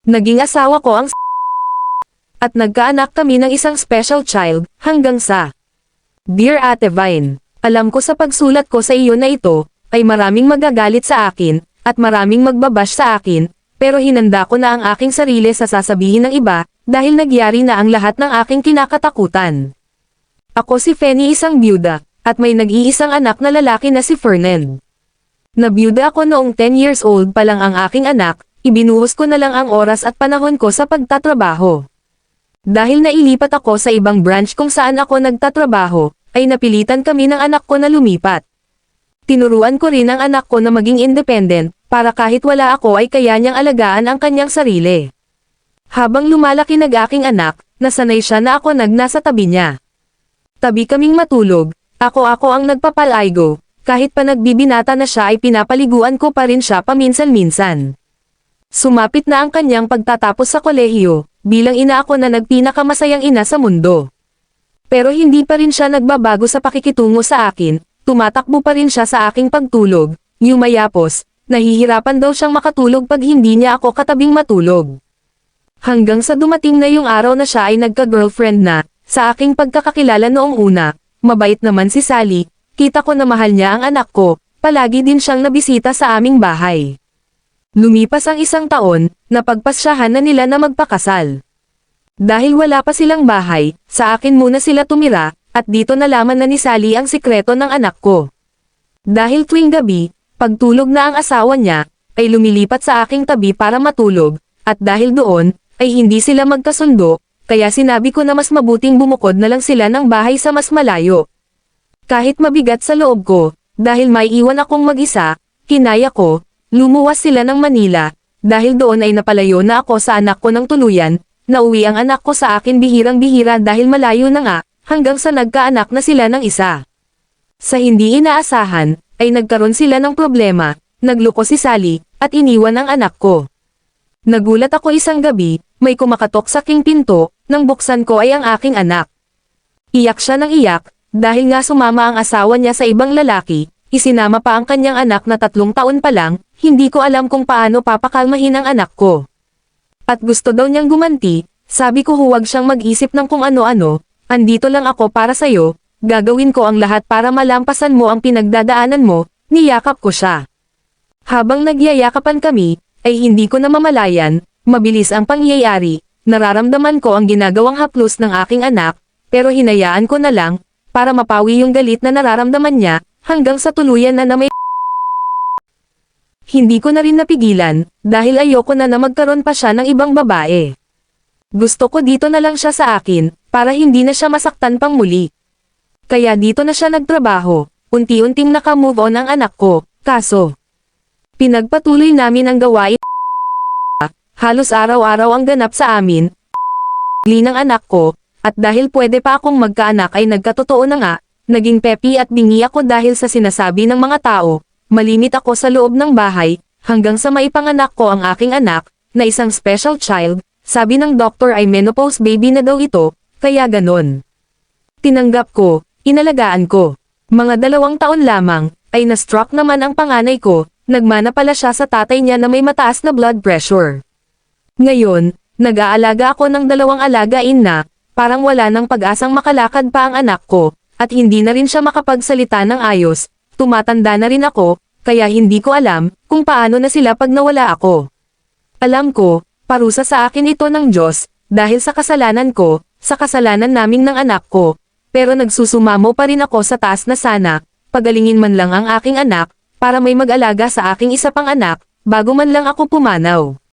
Naging asawa ko ang at nagkaanak kami ng isang special child, hanggang sa Dear Ate Vine, alam ko sa pagsulat ko sa iyo na ito, ay maraming magagalit sa akin, at maraming magbabash sa akin, pero hinanda ko na ang aking sarili sa sasabihin ng iba, dahil nagyari na ang lahat ng aking kinakatakutan. Ako si Fanny, isang byuda, at may nag-iisang anak na lalaki na si Fernand. Nabiyuda ako noong 10 years old pa lang ang aking anak, ibinuhos ko na lang ang oras at panahon ko sa pagtatrabaho. Dahil nailipat ako sa ibang branch kung saan ako nagtatrabaho, ay napilitan kami ng anak ko na lumipat. Tinuruan ko rin ang anak ko na maging independent, para kahit wala ako ay kaya niyang alagaan ang kanyang sarili. Habang lumalaki nag-aking anak, nasanay siya na ako nasa tabi niya. Tabi kaming matulog, ako ang nagpapalaygo, kahit pa nagbibinata na siya ay pinapaliguan ko pa rin siya paminsan-minsan. Sumapit na ang kanyang pagtatapos sa kolehiyo, bilang ina ako na nagpinakamasayang ina sa mundo. Pero hindi pa rin siya nagbabago sa pakikitungo sa akin, tumatakbo pa rin siya sa aking pagtulog, yumayapos, nahihirapan daw siyang makatulog pag hindi niya ako katabing matulog. Hanggang sa dumating na yung araw na siya ay nagka-girlfriend na, sa aking pagkakakilala noong una, mabait naman si Sally, kita ko na mahal niya ang anak ko, palagi din siyang nabisita sa aming bahay. Lumipas ang isang taon, napagpasyahan na nila na magpakasal. Dahil wala pa silang bahay, sa akin muna sila tumira, at dito nalaman na ni Sally ang sikreto ng anak ko. Dahil tuwing gabi, pagtulog na ang asawa niya, ay lumilipat sa aking tabi para matulog, at dahil doon, ay hindi sila magkasundo, kaya sinabi ko na mas mabuting bumukod na lang sila ng bahay sa mas malayo. Kahit mabigat sa loob ko, dahil may iwan akong mag-isa, kinaya ko, lumuwas sila ng Manila, dahil doon ay napalayo na ako sa anak ko ng tuluyan, nauwi ang anak ko sa akin bihirang-bihira dahil malayo na nga, hanggang sa nagkaanak na sila ng isa. Sa hindi inaasahan, ay nagkaroon sila ng problema, nagloko si Sally, at iniwan ang anak ko. Nagulat ako isang gabi, may kumakatok sa aking pinto, nang buksan ko ay ang aking anak. Iyak siya ng iyak, dahil nga sumama ang asawa niya sa ibang lalaki, isinama pa ang kanyang anak na 3 taon pa lang, hindi ko alam kung paano papakalmahin ang anak ko. At gusto daw niyang gumanti, sabi ko huwag siyang mag-isip ng kung ano-ano, andito lang ako para sa'yo, gagawin ko ang lahat para malampasan mo ang pinagdadaanan mo, niyakap ko siya. Habang nagyayakapan kami, ay hindi ko na mamalayan, mabilis ang pangyayari, nararamdaman ko ang ginagawang haplos ng aking anak, pero hinayaan ko na lang, para mapawi yung galit na nararamdaman niya, hanggang sa tuluyan na may hindi ko na rin napigilan, dahil ayoko na magkaroon pa siya ng ibang babae. Gusto ko dito na lang siya sa akin, para hindi na siya masaktan pang muli. Kaya dito na siya nagtrabaho, unti-unting naka-move on ang anak ko, kaso pinagpatuloy namin ang gawain. Halos araw-araw ang ganap sa amin, ng anak ko, at dahil pwede pa akong magkaanak ay nagkatotoo na nga, naging pepi at bingi ako dahil sa sinasabi ng mga tao. Malimit ako sa loob ng bahay, hanggang sa maipanganak ko ang aking anak, na isang special child, sabi ng doktor ay menopause baby na daw ito, kaya ganon. Tinanggap ko, inalagaan ko. Mga 2 taon lamang, ay na-stroke naman ang panganay ko, nagmana pala siya sa tatay niya na may mataas na blood pressure. Ngayon, nag-aalaga ako ng 2 alagain na, parang wala nang pag-asang makalakad pa ang anak ko, at hindi na rin siya makapagsalita ng ayos. Tumatanda na rin ako, kaya hindi ko alam kung paano na sila pag nawala ako. Alam ko, parusa sa akin ito ng Diyos, dahil sa kasalanan ko, sa kasalanan naming ng anak ko, pero nagsusumamo pa rin ako sa taas na sana, pagalingin man lang ang aking anak, para may mag-alaga sa aking isa pang anak, bago man lang ako pumanaw.